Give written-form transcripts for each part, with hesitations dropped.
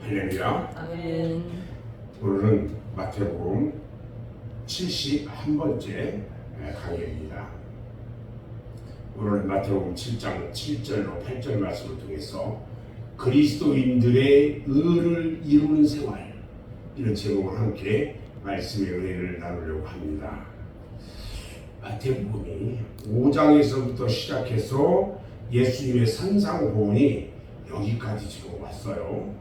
할렐루야. 아멘. 오늘은 마태복음 71번째 강의입니다. 오늘은 마태복음 7장 7절로 8절 말씀을 통해서 그리스도인들의 의를 이루는 생활, 이런 제목을 함께 말씀의 은혜를 나누려고 합니다. 마태복음이 5장에서부터 시작해서 예수님의 산상보훈이 여기까지 지금 왔어요.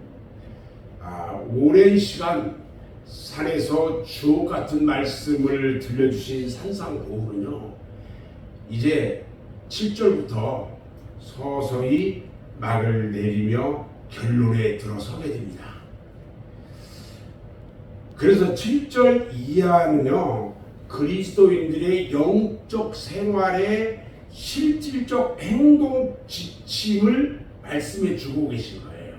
오랜 시간 산에서 주옥 같은 말씀을 들려주신 산상보훈은요, 이제 7절부터 서서히 막을 내리며 결론에 들어서게 됩니다. 그래서 7절 이하는요, 그리스도인들의 영적 생활의 실질적 행동 지침을 말씀해 주고 계신 거예요.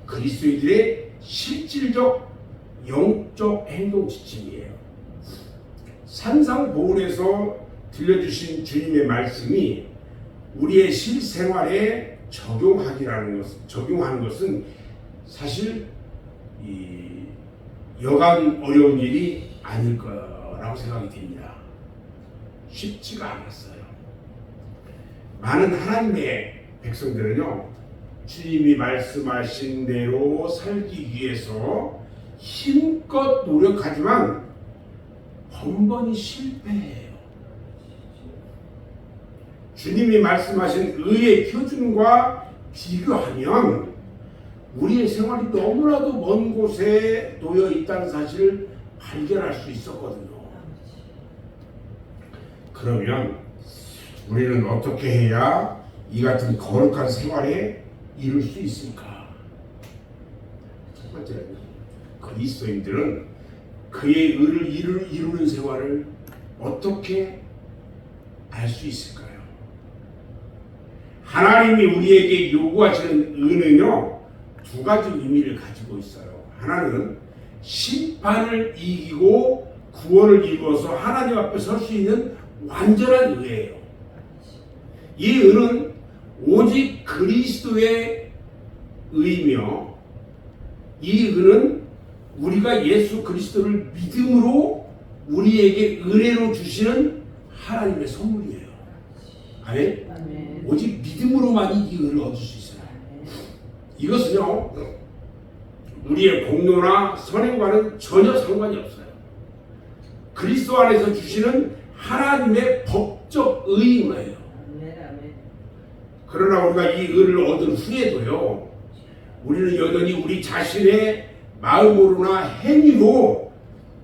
그리스도인들의 실질적 영적 행동 지침이에요. 산상보훈에서 들려주신 주님의 말씀이 우리의 실생활에 적용하는 것은 사실 여간 어려운 일이 아닐 거라고 생각이 됩니다. 쉽지가 않았어요. 많은 하나님의 백성들은요, 주님이 말씀하신 대로 살기 위해서 힘껏 노력하지만 번번이 실패해요. 주님이 말씀하신 의의 표준과 비교하면 우리의 생활이 너무나도 먼 곳에 놓여 있다는 사실을 발견할 수 있었거든요. 그러면 우리는 어떻게 해야 이 같은 거룩한 생활에 이룰 수 있을까? 첫 번째는 그리스도인들은 그의 의를 이루는 생활을 어떻게 알 수 있을까요? 하나님이 우리에게 요구하시는 의는요, 두 가지 의미를 가지고 있어요. 하나는 심판을 이기고 구원을 이루어서 하나님 앞에 설 수 있는 완전한 의예요. 이 의는 오직 그리스도의 의이며, 이 의는 우리가 예수 그리스도를 믿음으로 우리에게 은혜로 주시는 하나님의 선물이에요. 아멘? 아멘. 오직 믿음으로만 이 의를 얻을 수 있어요. 이것은요, 우리의 공로나 선행과는 전혀 상관이 없어요. 그리스도 안에서 주시는 하나님의 법적 의인 거예요. 그러나 우리가 이 의를 얻은 후에도요, 우리는 여전히 우리 자신의 마음으로나 행위로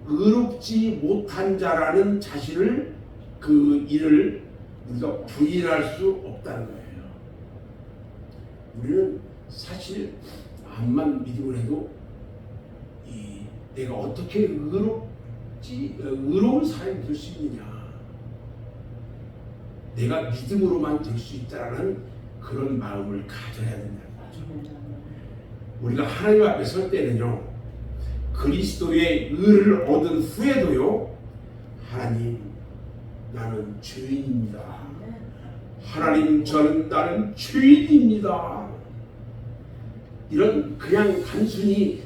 의롭지 못한 자라는 자신을, 그 일을 우리가 부인할 수 없다는 거예요. 우리는 사실 암만 믿음을 해도 내가 어떻게 의로운 사람이 될 수 있느냐, 내가 믿음으로만 될 수 있다라는 그런 마음을 가져야 된다는 거죠. 우리가 하나님 앞에 설 때는요, 그리스도의 의를 얻은 후에도요, 하나님, 나는 죄인입니다. 하나님, 나는 죄인입니다. 이런 그냥 단순히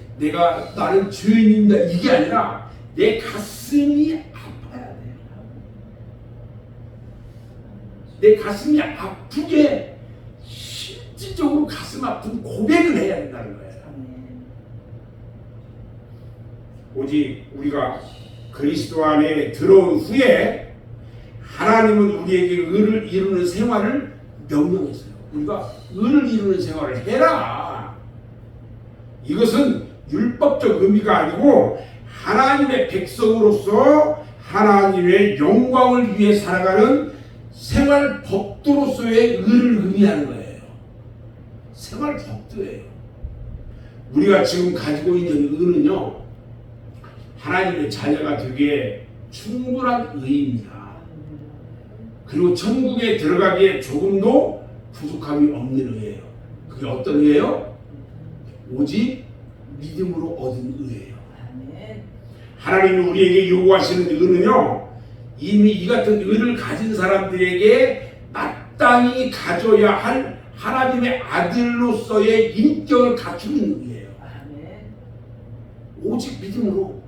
나는 죄인입니다, 이게 아니라 내 가슴이 아파야 돼요. 내 가슴이 아프게 실질적으로 가슴 아픈 고백을 해야 된다는 거예요. 오직 우리가 그리스도 안에 들어온 후에 하나님은 우리에게 의를 이루는 생활을 명령했어요. 우리가 의를 이루는 생활을 해라. 이것은 율법적 의미가 아니고 하나님의 백성으로서 하나님의 영광을 위해 살아가는 생활 법도로서의 의를 의미하는 거예요. 생활 법도예요. 우리가 지금 가지고 있는 의는요, 하나님의 자녀가 되기에 충분한 의입니다. 그리고 천국에 들어가기에 조금도 부족함이 없는 의예요. 그게 어떤 의예요? 오직 믿음으로 얻은 의예요. 하나님이 우리에게 요구하시는 의는요, 이미 이 같은 의를 가진 사람들에게 마땅히 가져야 할 하나님의 아들로서의 인격을 갖추고 있는 거예요. 아멘. 오직 믿음으로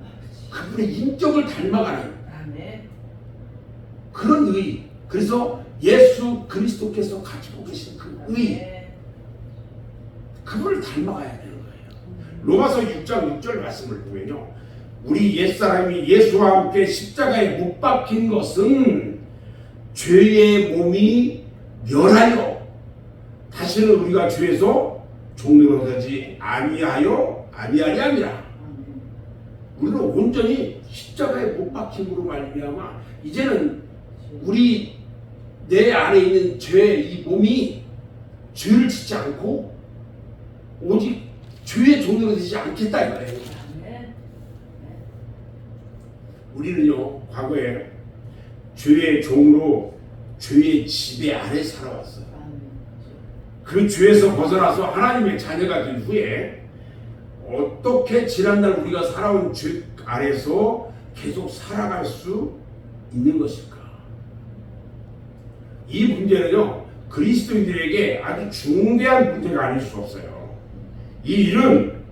그분의 인격을 닮아가는 아멘. 그런 의. 그래서 예수 그리스도께서 가지고 계신 그 의, 아멘. 그분을 닮아가야 되는 거예요. 로마서 6장 6절 말씀을 보면요, 우리 옛사람이 예수와 함께 십자가에 못 박힌 것은 죄의 몸이 멸하여 다시는 우리가 죄에서 종노릇하지 아니하리 함이라. 우리는 온전히 십자가에 못 박힘으로 말미암아 이제는 우리 내 안에 있는 죄, 이 몸이 죄를 짓지 않고 오직 죄의 종로가 되지 않겠다 이거예요. 우리는요, 과거에 죄의 종로, 죄의 지배 아래 살아왔어요. 그 죄에서 벗어나서 하나님의 자녀가 된 후에 어떻게 지난날 우리가 살아온 죄 아래서 계속 살아갈 수 있는 것일까? 이 문제는요, 그리스도인들에게 아주 중대한 문제가 아닐 수 없어요. 이 일은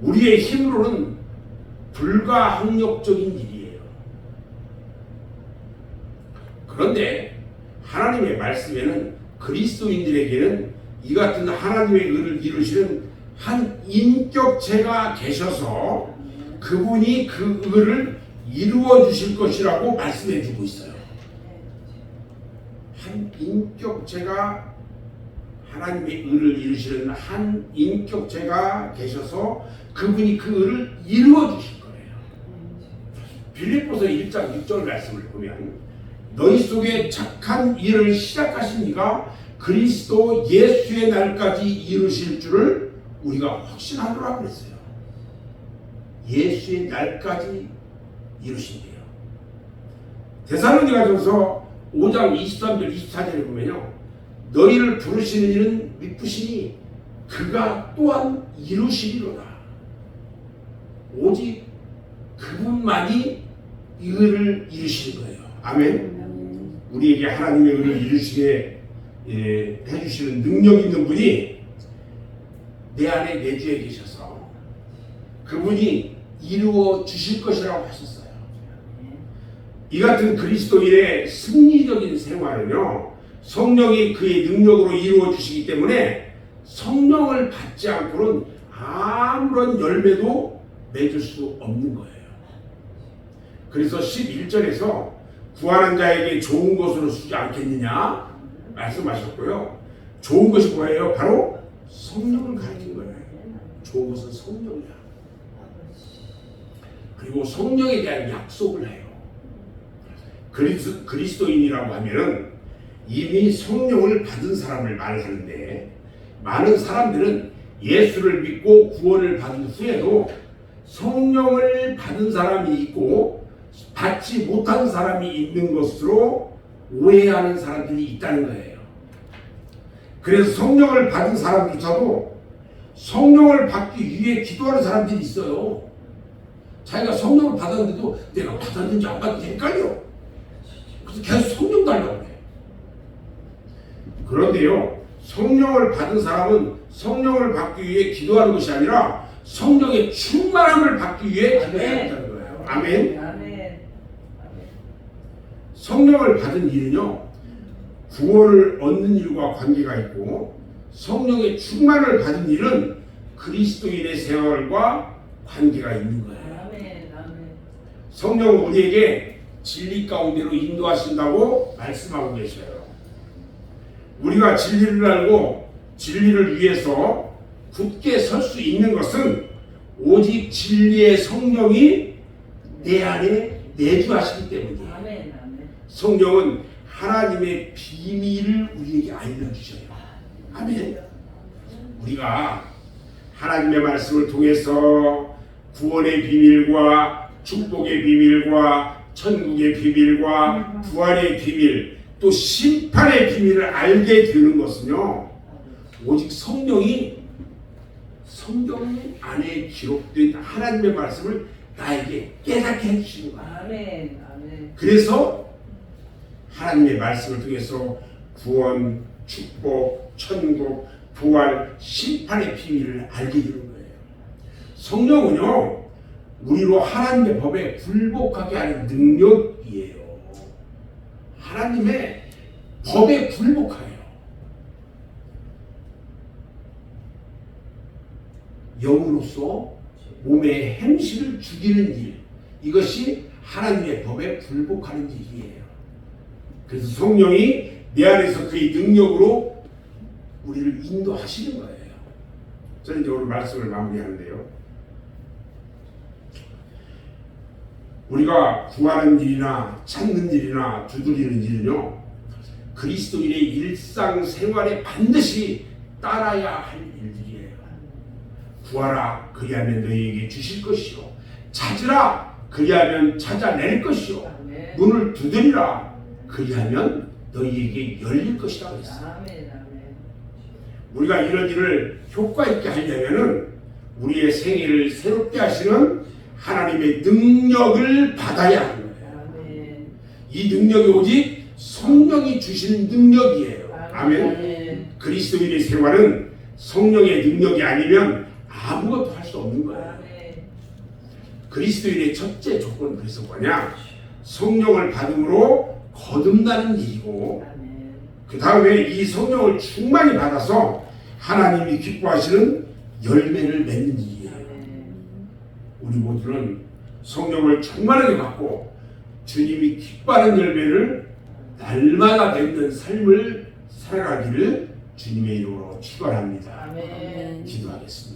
우리의 힘으로는 불가항력적인 일이에요. 그런데 하나님의 말씀에는 그리스도인들에게는 이 같은 하나님의 의를 이루시는 한 인격체가 계셔서 그분이 그 의를 이루어 주실 것이라고 말씀해 주고 있어요. 한 인격체가, 하나님의 의를 이루시는 한 인격체가 계셔서 그분이 그 의를 이루어 주실 거예요. 빌립보서 1장 6절 말씀을 보면 너희 속에 착한 일을 시작하신 이가 그리스도 예수의 날까지 이루실 줄을 우리가 확신하노라 그랬어요. 예수의 날까지 이루신대요. 데살로니가전서 5장 23절 24절에 보면요, 너희를 부르시는 이는 미쁘시니 그가 또한 이루시리로다. 오직 그분만이 이 의를 이루시는 거예요. 아멘. 우리에게 하나님의 의를 이루시게 해주시는 능력 있는 분이 내 안에 내주에 계셔서 그분이 이루어 주실 것이라고 하셨어요. 이 같은 그리스도인의 승리적인 생활은요, 성령이 그의 능력으로 이루어 주시기 때문에 성령을 받지 않고는 아무런 열매도 맺을 수 없는 거예요. 그래서 11절에서 구하는 자에게 좋은 것으로 주지 않겠느냐 말씀하셨고요. 좋은 것이 뭐예요? 바로 성령을 가르친 거예요. 좋은 것은 성령이야. 그리고 성령에 대한 약속을 해요. 그리스도인이라고 하면은 이미 성령을 받은 사람을 말하는데, 많은 사람들은 예수를 믿고 구원을 받은 후에도 성령을 받은 사람이 있고 받지 못한 사람이 있는 것으로 오해하는 사람들이 있다는 거예요. 그래서 성령을 받은 사람조차도 성령을 받기 위해 기도하는 사람들이 있어요. 자기가 성령을 받았는데도 내가 받았는지 안 받았는지 헷갈려. 그래서 계속 성령 달라고 그래. 그런데요, 성령을 받은 사람은 성령을 받기 위해 기도하는 것이 아니라 성령의 충만함을 받기 위해 기도해야 한다는 거예요. 아멘. 아멘. 성령을 받은 일은요, 구원을 얻는 일과 관계가 있고, 성령의 충만을 받은 일은 그리스도인의 생활과 관계가 있는 거예요. 성령은 우리에게 진리 가운데로 인도하신다고 말씀하고 계셔요. 우리가 진리를 알고 진리를 위해서 굳게 설 수 있는 것은 오직 진리의 성령이 내 안에 내주하시기 때문이에요. 성령은 하나님의 비밀을 우리에게 알려주셔요. 아멘. 우리가 하나님의 말씀을 통해서 구원의 비밀과 축복의 비밀과 천국의 비밀과 부활의 비밀, 또 심판의 비밀을 알게 되는 것은요, 오직 성령 안에 기록된 하나님의 말씀을 나에게 깨닫게 해주시는 거예요. 아멘. 그래서 하나님의 말씀을 통해서 구원, 축복, 천국, 부활, 심판의 비밀을 알게 되는 거예요. 성령은요, 우리로 하나님의 법에 굴복하게 하는 능력이에요. 하나님의 법에 굴복하여 영으로서 몸의 행실을 죽이는 일, 이것이 하나님의 법에 굴복하는 일이에요. 그래서 성령이 내 안에서 그의 능력으로 우리를 인도하시는 거예요. 저는 이제 오늘 말씀을 마무리하는데요, 우리가 구하는 일이나 찾는 일이나 두드리는 일은요, 그리스도인의 일상생활에 반드시 따라야 할 일들이에요. 구하라, 그리하면 너희에게 주실 것이요, 찾으라, 그리하면 찾아낼 것이요, 문을 두드리라, 그리하면 너희에게 열릴 것이라고 했어요. 우리가 이런 일을 효과 있게 하려면은 우리의 생애를 새롭게 하시는 하나님의 능력을 받아야 하는 거예요. 이 능력이 오직 성령이 주시는 능력이에요. 아멘. 그리스도인의 생활은 성령의 능력이 아니면 아무것도 할 수 없는 거예요. 그리스도인의 첫째 조건은 그래서 뭐냐? 성령을 받음으로 거듭나는 일이고, 그 다음에 이 성령을 충만히 받아서 하나님이 기뻐하시는 열매를 맺는 일이에요. 우리 모두는 성령을 충만하게 받고 주님이 기뻐하는 열매를 날마다 맺는 삶을 살아가기를 주님의 이름으로 축원합니다. 기도하겠습니다.